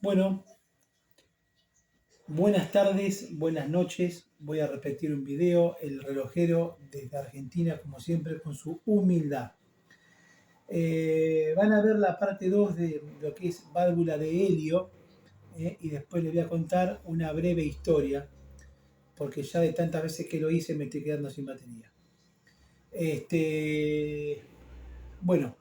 Bueno, buenas tardes, buenas noches. Voy a repetir un video, el relojero desde Argentina, como siempre, con su humildad. Van a ver la parte 2 de lo que es válvula de helio, y después les voy a contar una breve historia, porque ya de tantas veces que lo hice me estoy quedando sin batería. Bueno,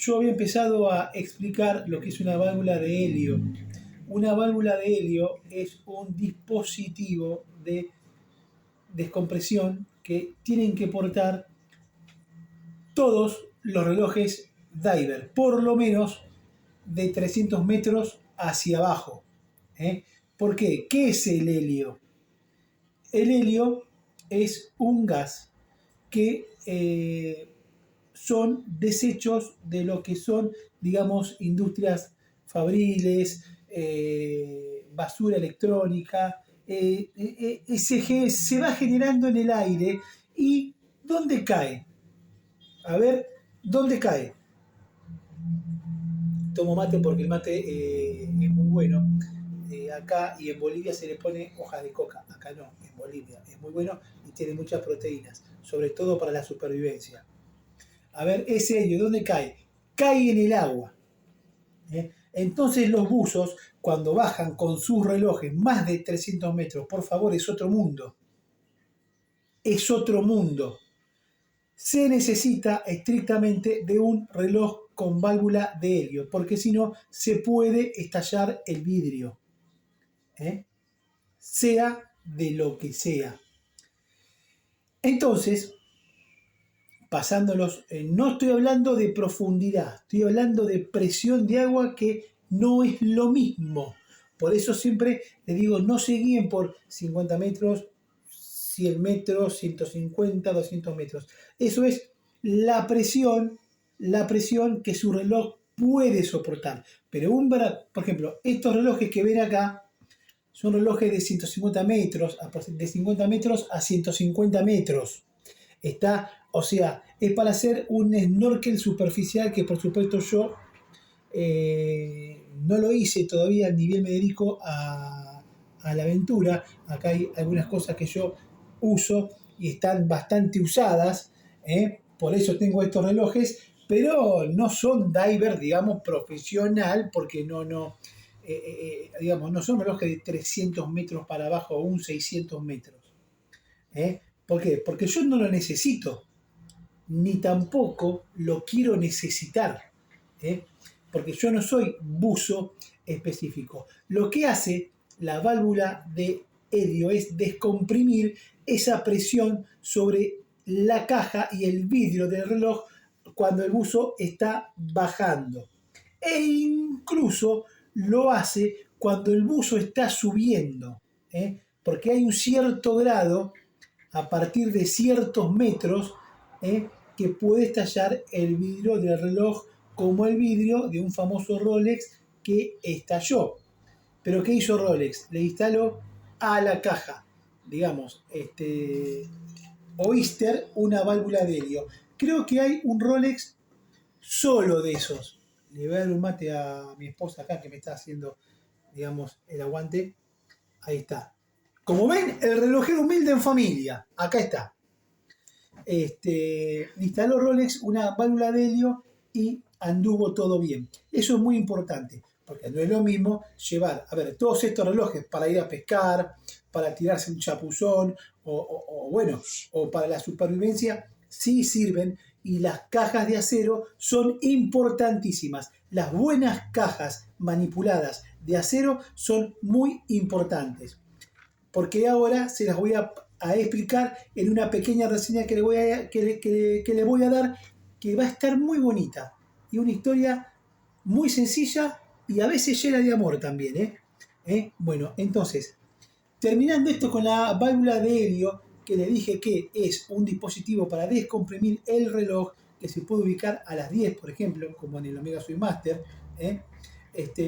yo había empezado a explicar lo que es una válvula de helio. Una válvula de helio es un dispositivo de descompresión que tienen que portar todos los relojes diver, por lo menos de 300 metros hacia abajo. ¿Por qué? ¿Qué es el helio? El helio es un gas que son desechos de lo que son, digamos, industrias fabriles, basura electrónica, se va generando en el aire. ¿Y dónde cae? A ver, ¿dónde cae? Tomo mate porque el mate es muy bueno. Acá y en Bolivia se le pone hojas de coca. Acá no, en Bolivia es muy bueno y tiene muchas proteínas, sobre todo para la supervivencia. A ver, ese helio, ¿dónde cae? Cae en el agua. Entonces los buzos, cuando bajan con sus relojes más de 300 metros, por favor, es otro mundo. Es otro mundo. Se necesita estrictamente de un reloj con válvula de helio, porque si no se puede estallar el vidrio. Sea de lo que sea. Entonces, pasándolos, no estoy hablando de profundidad, estoy hablando de presión de agua, que no es lo mismo. Por eso siempre les digo, no se guíen por 50 metros, 100 metros, 150, 200 metros. Eso es la presión que su reloj puede soportar. Pero por ejemplo, estos relojes que ven acá son relojes de 150 metros, de 50 metros a 150 metros. O sea, es para hacer un snorkel superficial, que por supuesto yo no lo hice todavía, ni bien me dedico a la aventura. Acá hay algunas cosas que yo uso y están bastante usadas, por eso tengo estos relojes, pero no son diver, digamos, profesional, porque digamos, no son relojes de 300 metros para abajo o un 600 metros. ¿Por qué? Porque yo no lo necesito, ni tampoco lo quiero necesitar, porque yo no soy buzo específico. Lo que hace la válvula de helio es descomprimir esa presión sobre la caja y el vidrio del reloj cuando el buzo está bajando. E incluso lo hace cuando el buzo está subiendo, porque hay un cierto grado, a partir de ciertos metros, que puede estallar el vidrio del reloj, como el vidrio de un famoso Rolex que estalló. ¿Pero qué hizo Rolex? Le instaló a la caja, digamos, Oyster, una válvula de helio. Creo que hay un Rolex solo de esos. Le voy a dar un mate a mi esposa acá, que me está haciendo, digamos, el aguante. Ahí está. Como ven, el relojero humilde en familia. Acá está. Instaló Rolex una válvula de helio y anduvo todo bien. Eso es muy importante, porque no es lo mismo llevar, todos estos relojes para ir a pescar, para tirarse un chapuzón, o para la supervivencia, sí sirven, y las cajas de acero son importantísimas. Las buenas cajas manipuladas de acero son muy importantes, porque ahora se las voy a explicar en una pequeña reseña que le voy a dar, que va a estar muy bonita, y una historia muy sencilla y a veces llena de amor también. Bueno, entonces, terminando esto con la válvula de helio, que le dije que es un dispositivo para descomprimir el reloj, que se puede ubicar a las 10, por ejemplo, como en el Omega Swingmaster.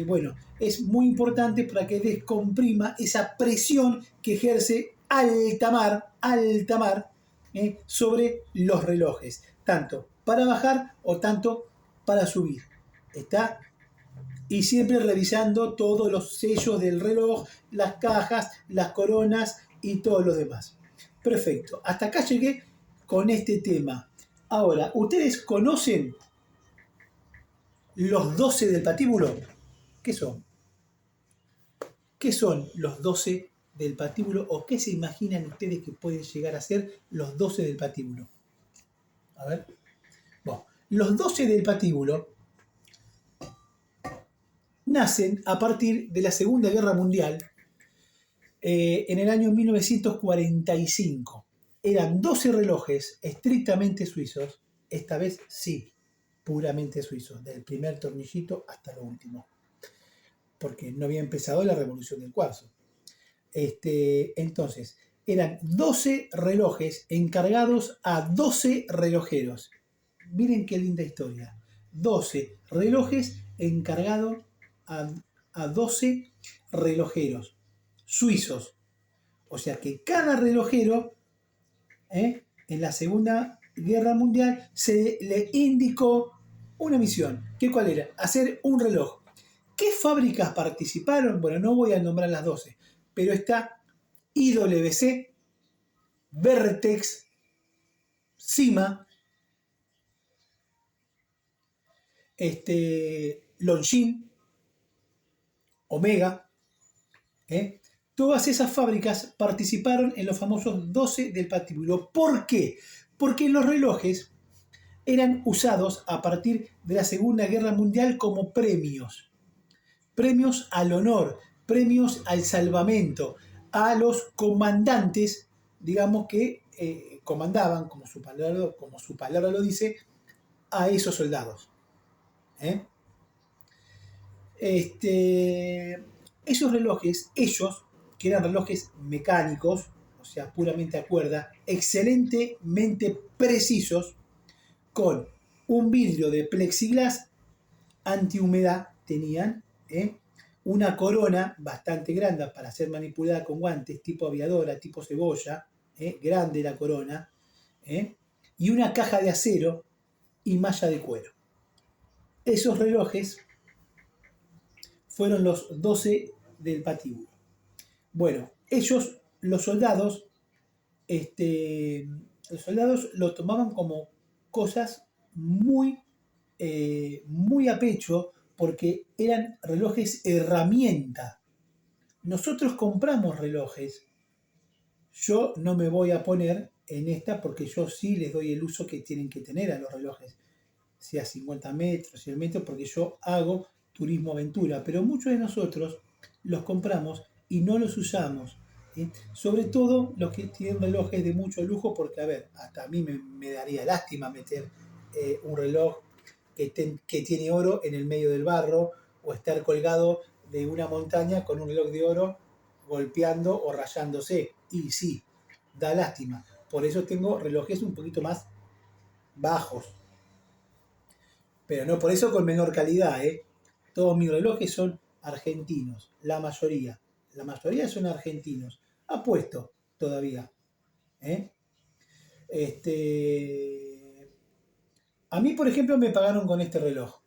Bueno, es muy importante para que descomprima esa presión que ejerce alta mar, sobre los relojes, tanto para bajar o tanto para subir. ¿Está? Y siempre revisando todos los sellos del reloj, las cajas, las coronas y todo lo demás. Perfecto, hasta acá llegué con este tema. Ahora, ¿ustedes conocen los 12 del patíbulo? ¿Qué son? ¿Qué son los 12 del patíbulo o qué se imaginan ustedes que pueden llegar a ser los 12 del patíbulo? A ver. Bueno, los 12 del patíbulo nacen a partir de la Segunda Guerra Mundial en el año 1945. Eran 12 relojes estrictamente suizos, esta vez sí, puramente suizos, del primer tornillito hasta lo último, porque no había empezado la revolución del cuarzo. Entonces, eran 12 relojes encargados a 12 relojeros. Miren qué linda historia. 12 relojes encargados a 12 relojeros suizos. O sea que cada relojero en la Segunda Guerra Mundial se le indicó una misión. ¿Qué cuál era? Hacer un reloj. ¿Qué fábricas participaron? Bueno, no voy a nombrar las 12, pero está IWC, Vertex, Cima, Longines, Omega. Todas esas fábricas participaron en los famosos 12 del patíbulo. ¿Por qué? Porque los relojes eran usados a partir de la Segunda Guerra Mundial como premios. Premios al honor, premios al salvamento, a los comandantes, digamos que comandaban, como su palabra lo dice, a esos soldados. Esos relojes, ellos, que eran relojes mecánicos, o sea, puramente a cuerda, excelentemente precisos, con un vidrio de plexiglas antihumedad tenían, una corona bastante grande para ser manipulada con guantes tipo aviadora, tipo cebolla, grande la corona, y una caja de acero y malla de cuero. Esos relojes fueron los 12 del patíbulo. Bueno, ellos, los soldados lo tomaban como cosas muy a pecho porque eran relojes herramienta. Nosotros compramos relojes. Yo no me voy a poner en esta porque yo sí les doy el uso que tienen que tener a los relojes, sea 50 metros, 100 metros, porque yo hago turismo aventura, pero muchos de nosotros los compramos y no los usamos. Sobre todo los que tienen relojes de mucho lujo, porque a ver, hasta a mí me daría lástima meter un reloj que tiene oro en el medio del barro o estar colgado de una montaña con un reloj de oro golpeando o rayándose. Y sí, da lástima. Por eso tengo relojes un poquito más bajos. Pero no por eso con menor calidad. Todos mis relojes son argentinos, la mayoría. La mayoría son argentinos. Apuesto todavía. A mí, por ejemplo, me pagaron con este reloj.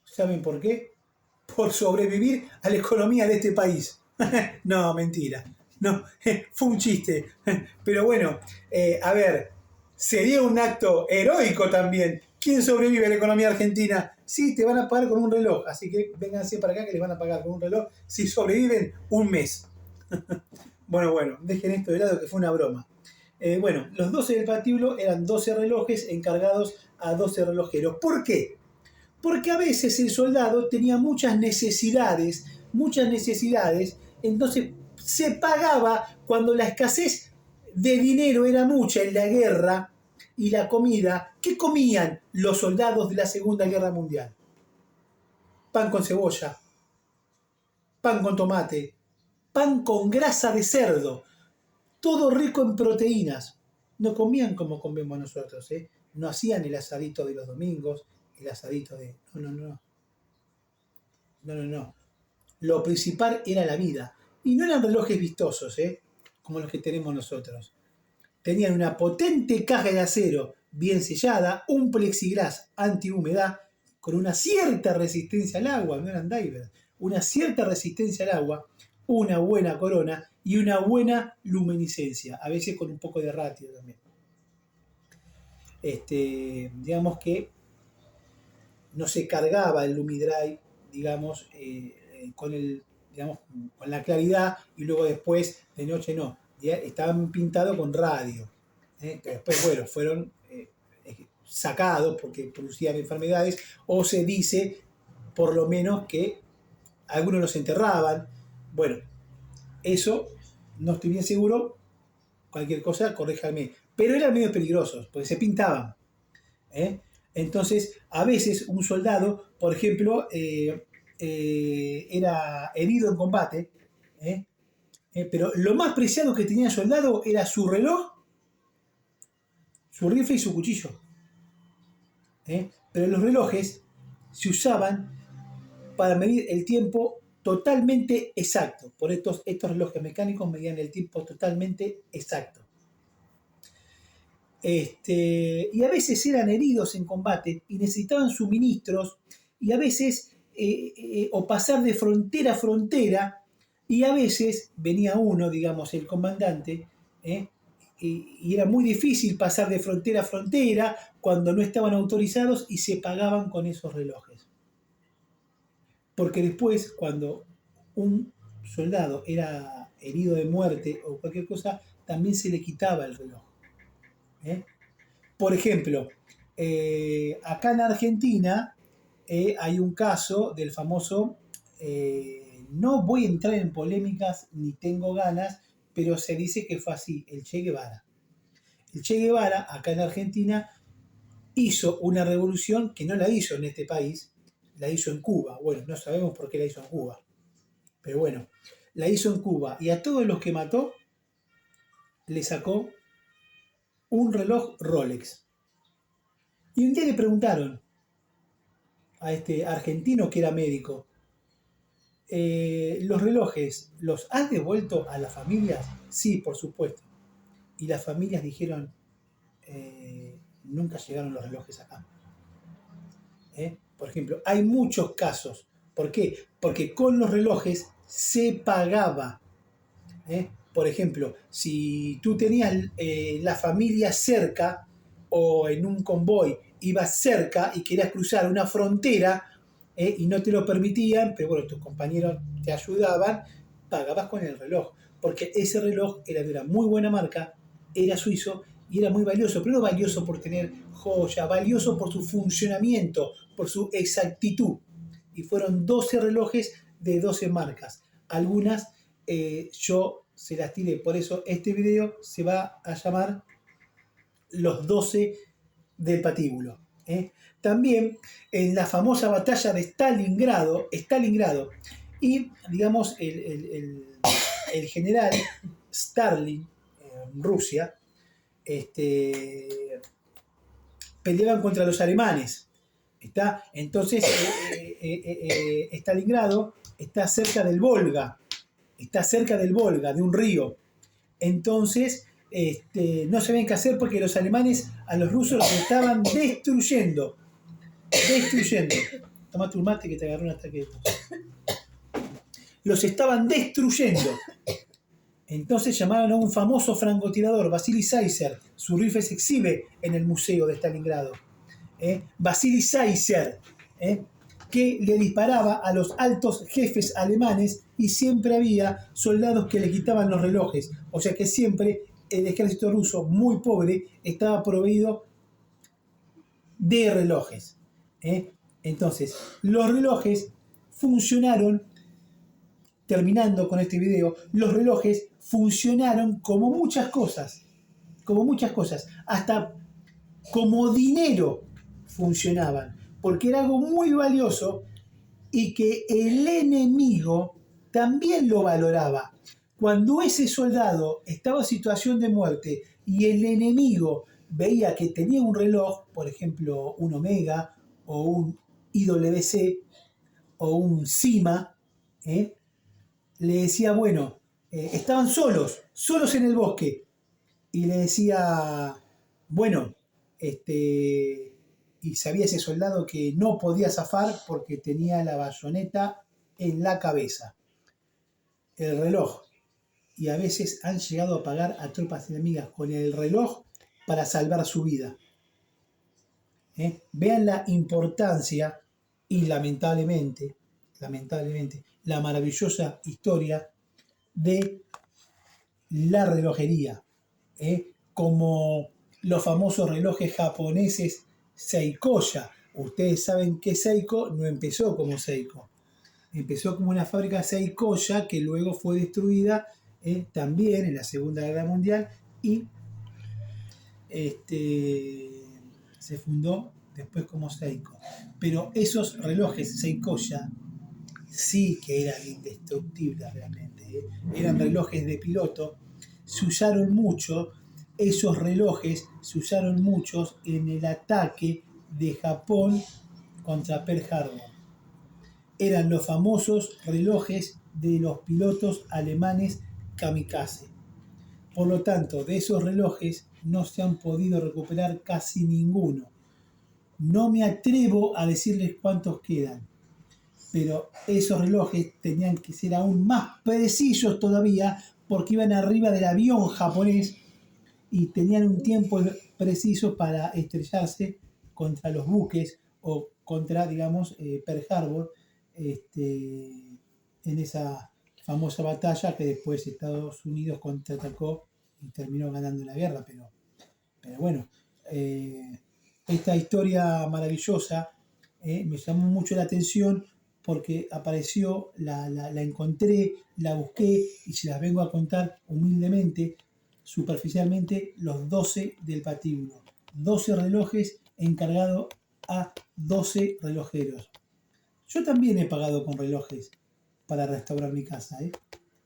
¿Saben por qué? Por sobrevivir a la economía de este país. No, mentira. No, fue un chiste. Pero bueno, a ver, sería un acto heroico también. ¿Quién sobrevive a la economía argentina? Sí, te van a pagar con un reloj. Así que vénganse para acá que les van a pagar con un reloj si sobreviven un mes. Bueno, dejen esto de lado que fue una broma. Bueno, los 12 del patíbulo eran 12 relojes encargados a 12 relojeros. ¿Por qué? Porque a veces el soldado tenía muchas necesidades, entonces se pagaba cuando la escasez de dinero era mucha en la guerra y la comida. ¿Qué comían los soldados de la Segunda Guerra Mundial? Pan con cebolla, pan con tomate, pan con grasa de cerdo, todo rico en proteínas. No comían como comemos nosotros, No hacían el asadito de los domingos, el asadito de... No. Lo principal era la vida. Y no eran relojes vistosos, como los que tenemos nosotros. Tenían una potente caja de acero bien sellada, un plexiglas antihumedad, con una cierta resistencia al agua, no eran divers, una cierta resistencia al agua, una buena corona y una buena luminiscencia, a veces con un poco de ratio también. Digamos que no se cargaba el Lumidrive, digamos, digamos, con la claridad, y luego después de noche no, estaban pintados con radio, que después, bueno, fueron sacados porque producían enfermedades, o se dice por lo menos que algunos los enterraban. Bueno, eso no estoy bien seguro, cualquier cosa, corríjame, pero eran medio peligrosos, porque se pintaban. Entonces, a veces un soldado, por ejemplo, era herido en combate, pero lo más preciado que tenía el soldado era su reloj, su rifle y su cuchillo. Pero los relojes se usaban para medir el tiempo totalmente exacto. Por estos relojes mecánicos medían el tiempo totalmente exacto. Y a veces eran heridos en combate y necesitaban suministros, y a veces o pasar de frontera a frontera, y a veces venía uno, digamos el comandante, y era muy difícil pasar de frontera a frontera cuando no estaban autorizados, y se pagaban con esos relojes. Porque después, cuando un soldado era herido de muerte o cualquier cosa, también se le quitaba el reloj. Por ejemplo, acá en Argentina hay un caso del famoso, no voy a entrar en polémicas ni tengo ganas, pero se dice que fue así, el Che Guevara. El Che Guevara, acá en Argentina, hizo una revolución que no la hizo en este país, la hizo en Cuba. Bueno, no sabemos por qué la hizo en Cuba, pero bueno, la hizo en Cuba, y a todos los que mató le sacó un reloj Rolex. Y un día le preguntaron a este argentino que era médico, ¿los relojes los has devuelto a las familias? Sí, por supuesto. Y las familias dijeron, nunca llegaron los relojes acá. Por ejemplo, hay muchos casos. ¿Por qué? Porque con los relojes se pagaba. Por ejemplo, si tú tenías la familia cerca, o en un convoy ibas cerca y querías cruzar una frontera, y no te lo permitían, pero bueno, tus compañeros te ayudaban, pagabas con el reloj, porque ese reloj era de una muy buena marca, era suizo y era muy valioso, pero no valioso por tener joya, valioso por su funcionamiento, por su exactitud. Y fueron 12 relojes de 12 marcas. Algunas yo se las tiré, por eso este video se va a llamar Los 12 del patíbulo. También en la famosa batalla de Stalingrado, y digamos el general Stalin en Rusia, peleaban contra los alemanes. Entonces Stalingrado está cerca del Volga, de un río. Entonces no sabían qué hacer, porque los alemanes a los rusos los estaban destruyendo. Tomate un mate que te agarró un ataque de tos. Los estaban destruyendo. Entonces llamaron a un famoso francotirador, Vasily Zaisser. Su rifle se exhibe en el museo de Stalingrado. Vasily Zaisser, que le disparaba a los altos jefes alemanes, y siempre había soldados que le quitaban los relojes. O sea que siempre el ejército ruso, muy pobre, estaba proveído de relojes. Entonces, los relojes funcionaron, terminando con este video, los relojes funcionaron como muchas cosas, hasta como dinero funcionaban, porque era algo muy valioso y que el enemigo también lo valoraba. Cuando ese soldado estaba en situación de muerte y el enemigo veía que tenía un reloj, por ejemplo un Omega o un IWC o un CIMA, le decía, bueno, estaban solos en el bosque, y le decía, bueno, y sabía ese soldado que no podía zafar porque tenía la bayoneta en la cabeza. El reloj. Y a veces han llegado a pagar a tropas enemigas con el reloj para salvar su vida. Vean la importancia y lamentablemente, la maravillosa historia de la relojería, como los famosos relojes japoneses Seikoya. Ustedes saben que Seiko no empezó como Seiko, empezó como una fábrica Seikoya que luego fue destruida también en la Segunda Guerra Mundial y se fundó después como Seiko. Pero esos relojes Seikoya sí que eran indestructibles realmente. Eran relojes de piloto. Se usaron mucho, esos relojes se usaron muchos en el ataque de Japón contra Pearl Harbor. Eran los famosos relojes de los pilotos alemanes kamikaze. Por lo tanto, de esos relojes no se han podido recuperar casi ninguno. No me atrevo a decirles cuántos quedan, pero esos relojes tenían que ser aún más precisos todavía porque iban arriba del avión japonés y tenían un tiempo preciso para estrellarse contra los buques o contra, digamos, Pearl Harbor, en esa famosa batalla que después Estados Unidos contraatacó y terminó ganando la guerra. Pero bueno, esta historia maravillosa me llamó mucho la atención porque apareció, la encontré, la busqué y se las vengo a contar humildemente, superficialmente, los 12 del patíbulo. 12 relojes encargados a 12 relojeros. Yo también he pagado con relojes para restaurar mi casa,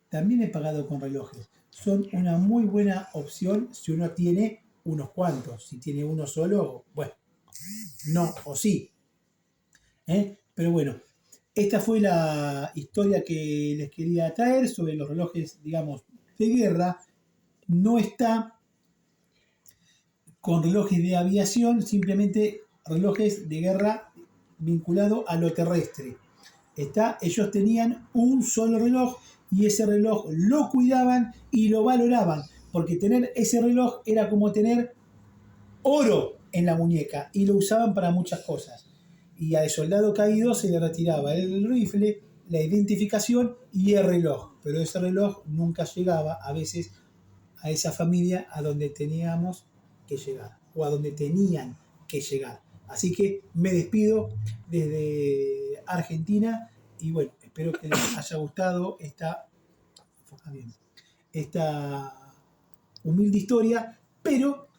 También he pagado con relojes. Son una muy buena opción si uno tiene unos cuantos. Si tiene uno solo, bueno, no o sí. Pero bueno, esta fue la historia que les quería traer sobre los relojes, digamos, de guerra. No está con relojes de aviación, simplemente relojes de guerra vinculado a lo terrestre. Ellos tenían un solo reloj y ese reloj lo cuidaban y lo valoraban, porque tener ese reloj era como tener oro en la muñeca y lo usaban para muchas cosas. Y al soldado caído se le retiraba el rifle, la identificación y el reloj, pero ese reloj nunca llegaba a veces a esa familia a donde teníamos que llegar o a donde tenían que llegar. Así que me despido desde Argentina y bueno, espero que les haya gustado esta humilde historia, pero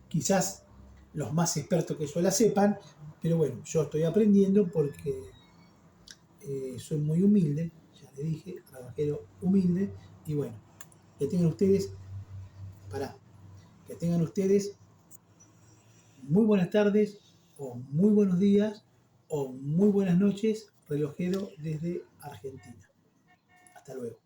quizás los más expertos que yo la sepan, pero bueno, yo estoy aprendiendo porque soy muy humilde, ya les dije, trabajero humilde, y bueno, que tengan ustedes, que tengan ustedes muy buenas tardes, o muy buenos días, o muy buenas noches, relojero desde Argentina. Hasta luego.